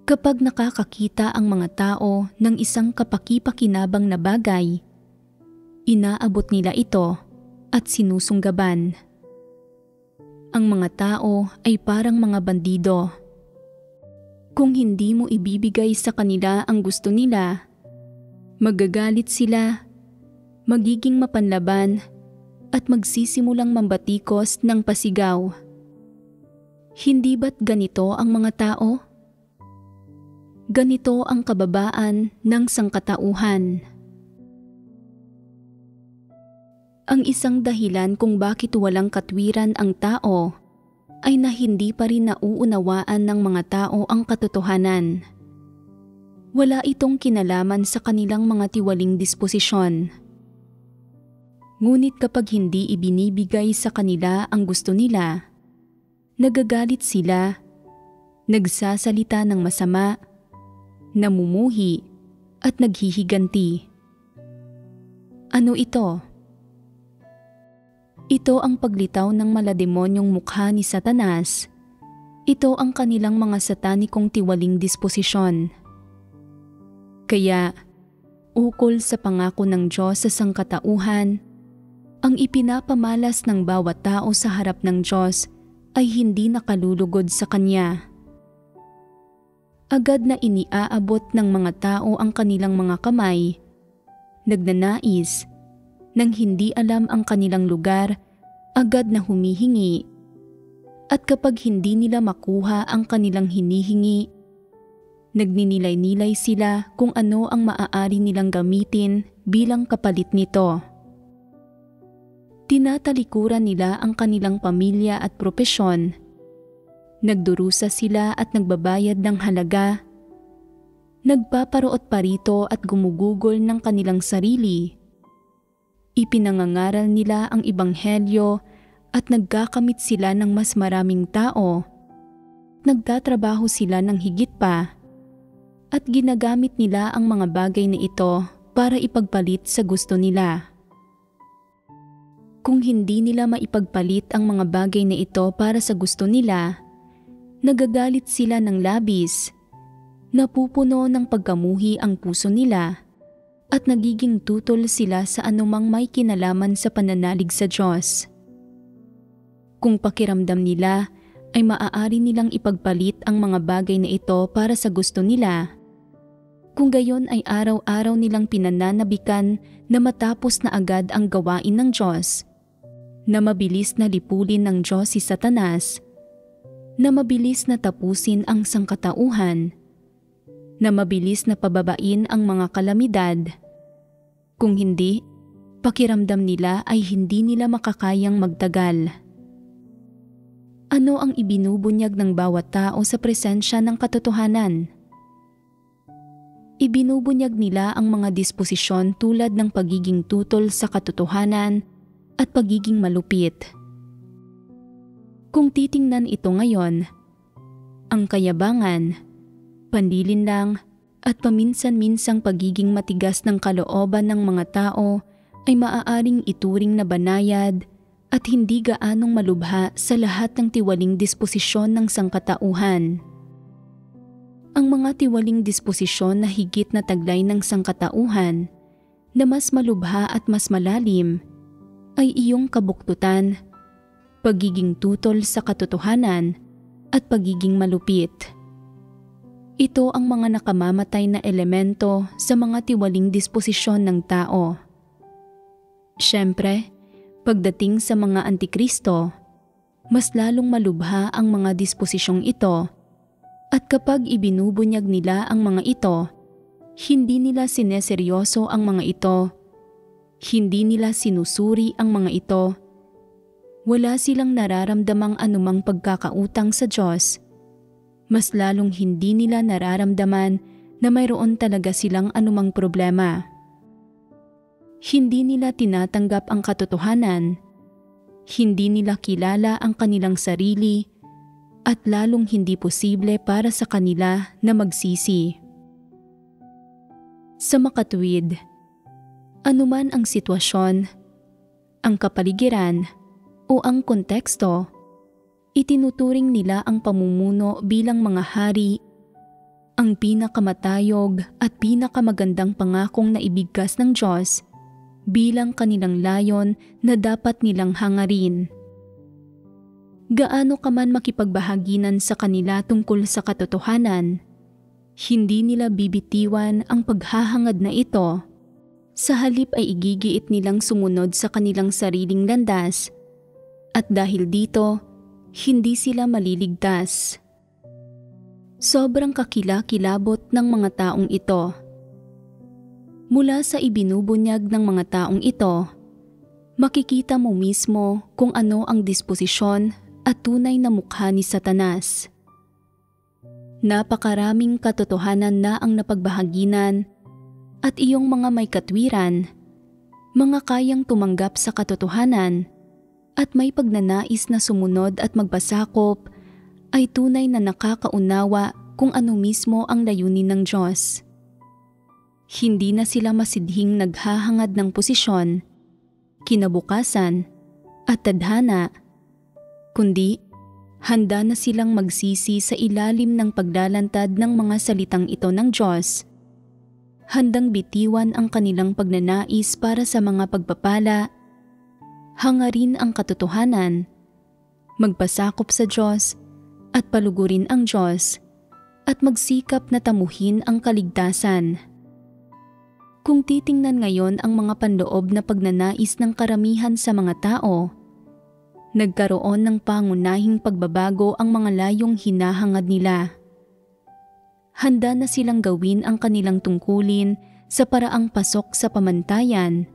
Kapag nakakakita ang mga tao ng isang kapaki-pakinabang na bagay, inaabot nila ito at sinusunggaban. Ang mga tao ay parang mga bandido. Kung hindi mo ibibigay sa kanila ang gusto nila, magagalit sila, magiging mapanlaban, at magsisimulang mambatikos ng pasigaw. Hindi ba't ganito ang mga tao? Ganito ang kababaan ng sangkatauhan. Ang isang dahilan kung bakit walang katwiran ang tao ay na hindi pa rin nauunawaan ng mga tao ang katotohanan. Wala itong kinalaman sa kanilang mga tiwaling disposisyon. Ngunit kapag hindi ibinibigay sa kanila ang gusto nila, nagagalit sila, nagsasalita ng masama, namumuhi, at naghihiganti. Ano ito? Ito ang paglitaw ng malademonyong mukha ni Satanas. Ito ang kanilang mga satanikong tiwaling disposisyon. Kaya, ukol sa pangako ng Diyos sa sangkatauhan, ang ipinapamalas ng bawat tao sa harap ng Diyos ay hindi nakalulugod sa Kanya. Agad na iniaabot ng mga tao ang kanilang mga kamay, nagnanais, nang hindi alam ang kanilang lugar, agad na humihingi, at kapag hindi nila makuha ang kanilang hinihingi, nagninilay-nilay sila kung ano ang maaari nilang gamitin bilang kapalit nito. Tinatalikuran nila ang kanilang pamilya at propesyon. Nagdurusa sila at nagbabayad ng halaga. Nagpaparoot parito at gumugugol ng kanilang sarili. Ipinangangaral nila ang ebanghelyo at nagkakamit sila ng mas maraming tao. Nagtatrabaho sila ng higit pa. At ginagamit nila ang mga bagay na ito para ipagpalit sa gusto nila. Kung hindi nila maipagpalit ang mga bagay na ito para sa gusto nila, nagagalit sila ng labis, napupuno ng pagkamuhi ang puso nila, at nagiging tutol sila sa anumang may kinalaman sa pananalig sa Diyos. Kung pakiramdam nila ay maaari nilang ipagpalit ang mga bagay na ito para sa gusto nila, kung gayon ay araw-araw nilang pinananabikan na matapos na agad ang gawain ng Diyos, na mabilis na lipulin ng Diyos si Satanas, na mabilis na tapusin ang sangkatauhan, na mabilis na pababain ang mga kalamidad. Kung hindi, pakiramdam nila ay hindi nila makakayang magtagal. Ano ang ibinubunyag ng bawat tao sa presensya ng katotohanan? Ibinubunyag nila ang mga disposisyon tulad ng pagiging tutol sa katotohanan at pagiging malupit. Kung titingnan ito ngayon, ang kayabangan, panlilinlang at paminsan-minsang pagiging matigas ng kalooban ng mga tao ay maaaring ituring na banayad at hindi gaanong malubha sa lahat ng tiwaling disposisyon ng sangkatauhan. Ang mga tiwaling disposisyon na higit na taglay ng sangkatauhan na mas malubha at mas malalim ay iyong kabuktutan, pagiging tutol sa katotohanan at pagiging malupit. Ito ang mga nakamamatay na elemento sa mga tiwaling disposisyon ng tao. Siyempre, pagdating sa mga antikristo, mas lalong malubha ang mga disposisyong ito. At kapag ibinubunyag nila ang mga ito, hindi nila sineseryoso ang mga ito, hindi nila sinusuri ang mga ito, wala silang nararamdamang anumang pagkakautang sa Diyos, mas lalong hindi nila nararamdaman na mayroon talaga silang anumang problema. Hindi nila tinatanggap ang katotohanan, hindi nila kilala ang kanilang sarili, at lalong hindi posible para sa kanila na magsisi. Sa makatuwid, anuman ang sitwasyon, ang kapaligiran o ang konteksto, itinuturing nila ang pamumuno bilang mga hari, ang pinakamatayog at pinakamagandang pangakong naibigkas ng Diyos bilang kanilang layon na dapat nilang hangarin. Gaano ka man makipagbahaginan sa kanila tungkol sa katotohanan, hindi nila bibitiwan ang paghahangad na ito. Sa halip ay igigiit nilang sumunod sa kanilang sariling landas, at dahil dito, hindi sila maliligtas. Sobrang kakilakilabot ng mga taong ito. Mula sa ibinubunyag ng mga taong ito, makikita mo mismo kung ano ang disposisyon at tunay na mukha ni Satanas. Napakaraming katotohanan na ang napagbahaginan at iyong mga may katwiran, mga kayang tumanggap sa katotohanan at may pagnanais na sumunod at magpasakop ay tunay na nakakaunawa kung ano mismo ang layunin ng Diyos. Hindi na sila masidhing naghahangad ng posisyon, kinabukasan at tadhana, kundi handa na silang magsisi sa ilalim ng paglalantad ng mga salitang ito ng Diyos. Handang bitiwan ang kanilang pagnanais para sa mga pagpapala, hangarin ang katotohanan, magpasakop sa Diyos at palugurin ang Diyos at magsikap na tamuhin ang kaligtasan. Kung titingnan ngayon ang mga panloob na pagnanais ng karamihan sa mga tao, nagkaroon ng pangunahing pagbabago ang mga layong hinahangad nila. Handa na silang gawin ang kanilang tungkulin sa paraang pasok sa pamantayan,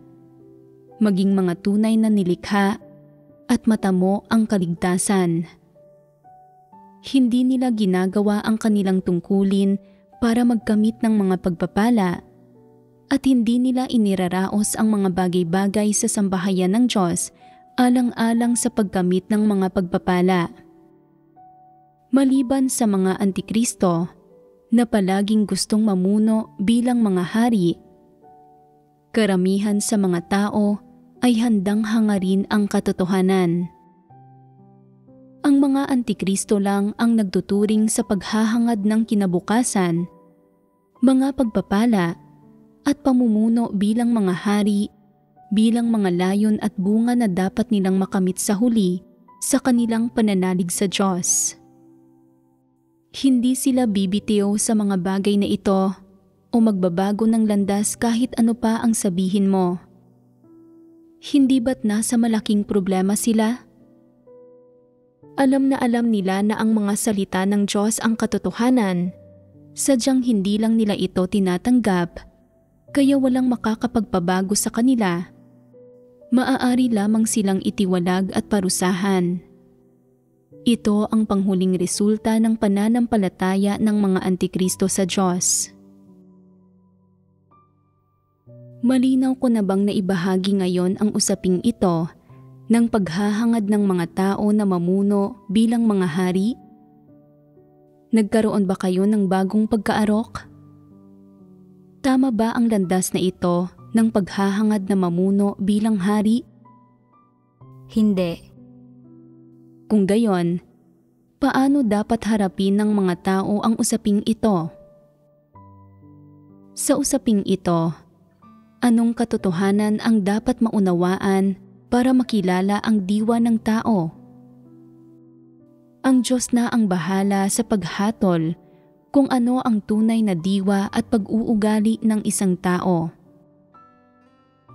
maging mga tunay na nilikha at matamo ang kaligtasan. Hindi nila ginagawa ang kanilang tungkulin para magkamit ng mga pagpapala at hindi nila iniraraos ang mga bagay-bagay sa sambahayan ng Diyos alang-alang sa pagkamit ng mga pagpapala. Maliban sa mga antikristo na palaging gustong mamuno bilang mga hari, karamihan sa mga tao ay handang hangarin ang katotohanan. Ang mga antikristo lang ang nagtuturing sa paghahangad ng kinabukasan, mga pagpapala at pamumuno bilang mga hari, bilang mga layon at bunga na dapat nilang makamit sa huli sa kanilang pananalig sa Diyos. Hindi sila bibitiw sa mga bagay na ito o magbabago ng landas kahit ano pa ang sabihin mo. Hindi ba't nasa malaking problema sila? Alam nila na ang mga salita ng Diyos ang katotohanan, sadyang hindi lang nila ito tinatanggap, kaya walang makakapagpabago sa kanila. Maaari lamang silang itiwalag at parusahan. Ito ang panghuling resulta ng pananampalataya ng mga antikristo sa Diyos. Malinaw ko na bang naibahagi ngayon ang usaping ito ng paghahangad ng mga tao na mamuno bilang mga hari? Nagkaroon ba kayo ng bagong pagkaarok? Tama ba ang landas na ito ng paghahangad na mamuno bilang hari? Hindi. Kung gayon, paano dapat harapin ng mga tao ang usaping ito? Sa usaping ito, anong katotohanan ang dapat maunawaan para makilala ang diwa ng tao? Ang Diyos na ang bahala sa paghatol kung ano ang tunay na diwa at pag-uugali ng isang tao.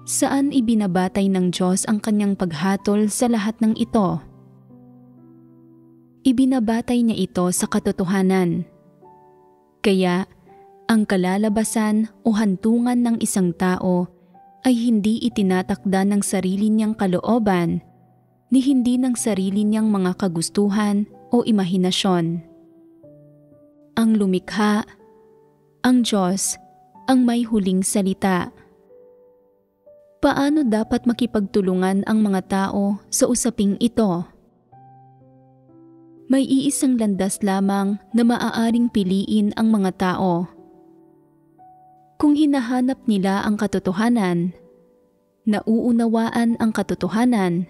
Saan ibinabatay ng Diyos ang kanyang paghatol sa lahat ng ito? Ibinabatay niya ito sa katotohanan. Kaya, ang kalalabasan o hantungan ng isang tao ay hindi itinatakda ng sarili niyang kalooban, ni hindi ng sarili niyang mga kagustuhan o imahinasyon. Ang lumikha, ang Diyos, ang may huling salita. Paano dapat makipagtulungan ang mga tao sa usaping ito? May iisang landas lamang na maaaring piliin ang mga tao. Kung hinahanap nila ang katotohanan, nauunawaan ang katotohanan,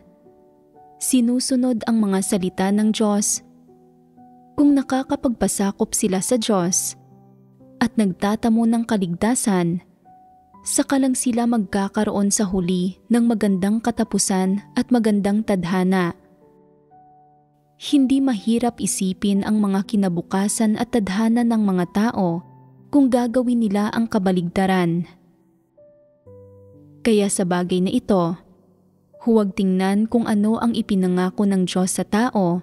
sinusunod ang mga salita ng Diyos, kung nakakapagpasakop sila sa Diyos at nagtatamo ng kaligtasan, saka lang sila magkakaroon sa huli ng magandang katapusan at magandang tadhana. Hindi mahirap isipin ang mga kinabukasan at tadhana ng mga tao kung gagawin nila ang kabaligtaran. Kaya sa bagay na ito, huwag tingnan kung ano ang ipinangako ng Diyos sa tao,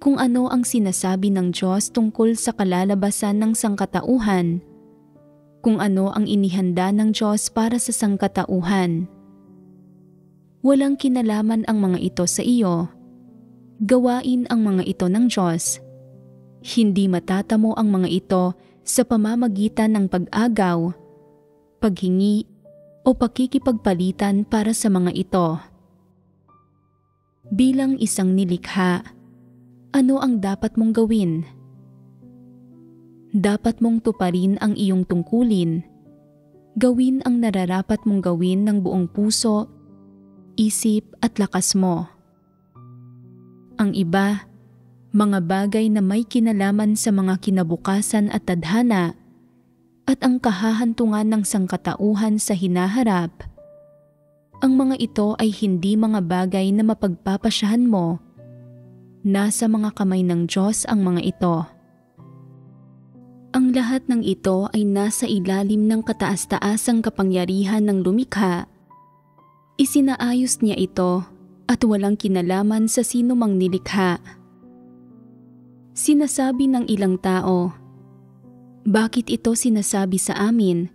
kung ano ang sinasabi ng Diyos tungkol sa kalalabasan ng sangkatauhan, kung ano ang inihanda ng Diyos para sa sangkatauhan. Walang kinalaman ang mga ito sa iyo. Gawain ang mga ito ng Diyos. Hindi matatamo ang mga ito sa pamamagitan ng pag-agaw, paghingi o pakikipagpalitan para sa mga ito. Bilang isang nilikha, ano ang dapat mong gawin? Dapat mong tuparin ang iyong tungkulin. Gawin ang nararapat mong gawin ng buong puso, isip at lakas mo. Ang iba, mga bagay na may kinalaman sa mga kinabukasan at tadhana at ang kahahantungan ng sangkatauhan sa hinaharap. Ang mga ito ay hindi mga bagay na mapagpapasyahan mo. Nasa mga kamay ng Diyos ang mga ito. Ang lahat ng ito ay nasa ilalim ng kataas-taasang kapangyarihan ng lumikha. Isinaayos niya ito at walang kinalaman sa sino mang nilikha. Sinasabi ng ilang tao, bakit ito sinasabi sa amin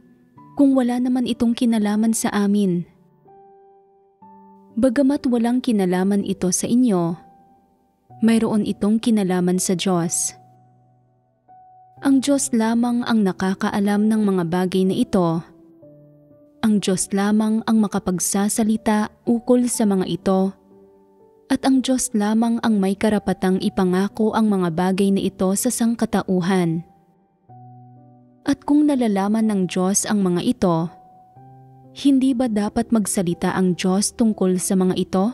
kung wala naman itong kinalaman sa amin? Bagamat walang kinalaman ito sa inyo, mayroon itong kinalaman sa Diyos. Ang Diyos lamang ang nakakaalam ng mga bagay na ito. Ang Diyos lamang ang makapagsasalita ukol sa mga ito. At ang Diyos lamang ang may karapatang ipangako ang mga bagay na ito sa sangkatauhan. At kung nalalaman ng Diyos ang mga ito, hindi ba dapat magsalita ang Diyos tungkol sa mga ito?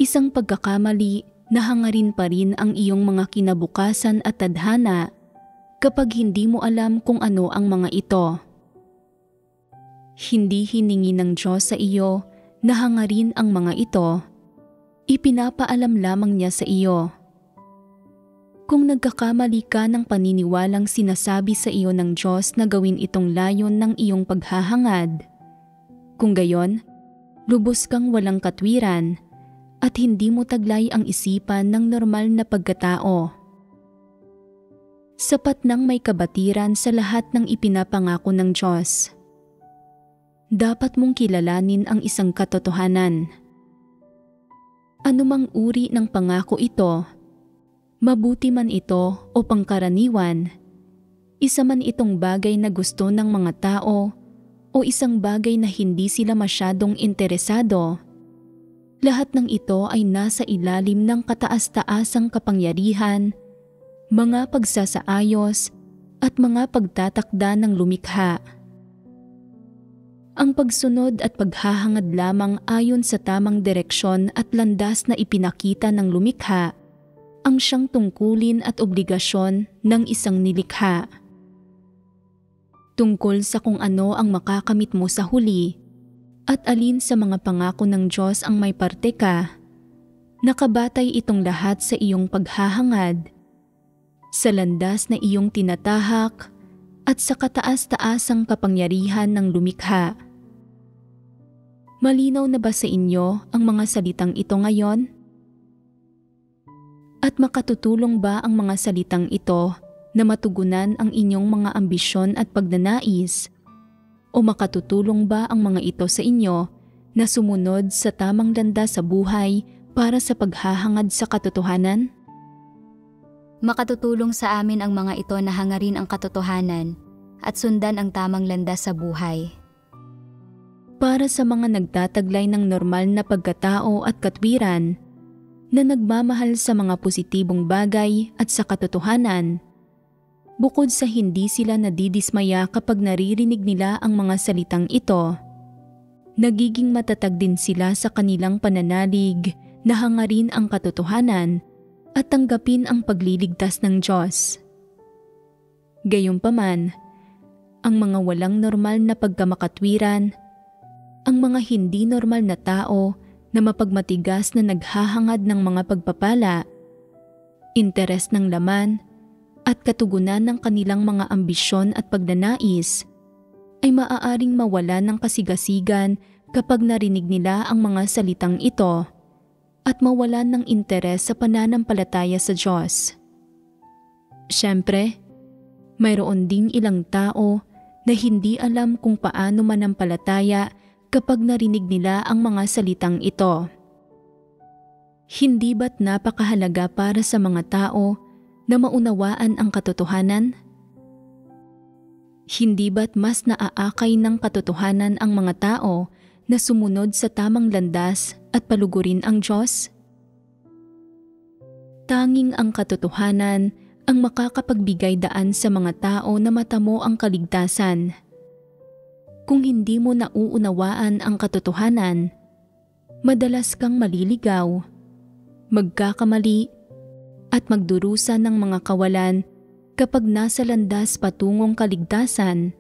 Isang pagkakamali na hangarin pa rin ang iyong mga kinabukasan at tadhana kapag hindi mo alam kung ano ang mga ito. Hindi hiningi ng Diyos sa iyo na hangarin ang mga ito, ipinapaalam lamang niya sa iyo. Kung nagkakamali ka ng paniniwalang sinasabi sa iyo ng Diyos na gawin itong layon ng iyong paghahangad, kung gayon, lubos kang walang katwiran at hindi mo taglay ang isipan ng normal na pagkatao. Sapat nang may kabatiran sa lahat ng ipinapangako ng Diyos. Dapat mong kilalanin ang isang katotohanan. Anumang uri ng pangako ito, mabuti man ito o pangkaraniwan, isa man itong bagay na gusto ng mga tao o isang bagay na hindi sila masyadong interesado, lahat ng ito ay nasa ilalim ng kataas-taasang kapangyarihan, mga pagsasaayos at mga pagtatakda ng lumikha. Ang pagsunod at paghahangad lamang ayon sa tamang direksyon at landas na ipinakita ng lumikha ang siyang tungkulin at obligasyon ng isang nilikha. Tungkol sa kung ano ang makakamit mo sa huli, at alin sa mga pangako ng Diyos ang may parte ka, nakabatay itong lahat sa iyong paghahangad, sa landas na iyong tinatahak at sa kataas-taasang kapangyarihan ng lumikha. Malinaw na ba sa inyo ang mga salitang ito ngayon? At makatutulong ba ang mga salitang ito na matugunan ang inyong mga ambisyon at pagnanais? O makatutulong ba ang mga ito sa inyo na sumunod sa tamang landas sa buhay para sa paghahangad sa katotohanan? Makatutulong sa amin ang mga ito na hangarin ang katotohanan at sundan ang tamang landas sa buhay. Para sa mga nagtataglay ng normal na pagkatao at katwiran, na nagmamahal sa mga positibong bagay at sa katotohanan, bukod sa hindi sila nadidismaya kapag naririnig nila ang mga salitang ito, nagiging matatag din sila sa kanilang pananalig na hangarin ang katotohanan at tanggapin ang pagliligtas ng Diyos. Gayunpaman, ang mga walang normal na pagkamakatwiran, ang mga hindi normal na tao na mapagmatigas na naghahangad ng mga pagpapala, interes ng laman, at katugunan ng kanilang mga ambisyon at pagnanais, ay maaaring mawala ng kasigasigan kapag narinig nila ang mga salitang ito at mawalan ng interes sa pananampalataya sa Diyos. Siyempre, mayroon ding ilang tao na hindi alam kung paano manampalataya kapag narinig nila ang mga salitang ito. Hindi ba't napakahalaga para sa mga tao na maunawaan ang katotohanan? Hindi ba't mas naaakay ng katotohanan ang mga tao na sumunod sa tamang landas at palugurin ang Diyos? Tanging ang katotohanan ang makakapagbigay daan sa mga tao na matamo ang kaligtasan. Kung hindi mo nauunawaan ang katotohanan, madalas kang maliligaw, magkakamali, at magdurusa ng mga kawalan kapag nasa landas patungong kaligtasan.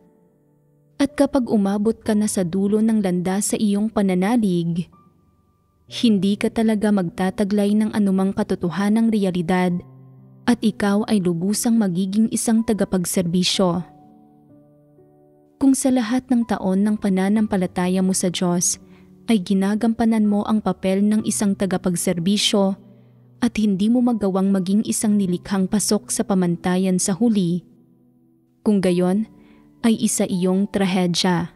At kapag umabot ka na sa dulo ng landas sa iyong pananalig, hindi ka talaga magtataglay ng anumang katotohanang realidad at ikaw ay lubusang magiging isang tagapagserbisyo. Kung sa lahat ng taon ng pananampalataya mo sa Diyos ay ginagampanan mo ang papel ng isang tagapagserbisyo at hindi mo magawang maging isang nilikhang pasok sa pamantayan sa huli, kung gayon ay isa iyong trahedya.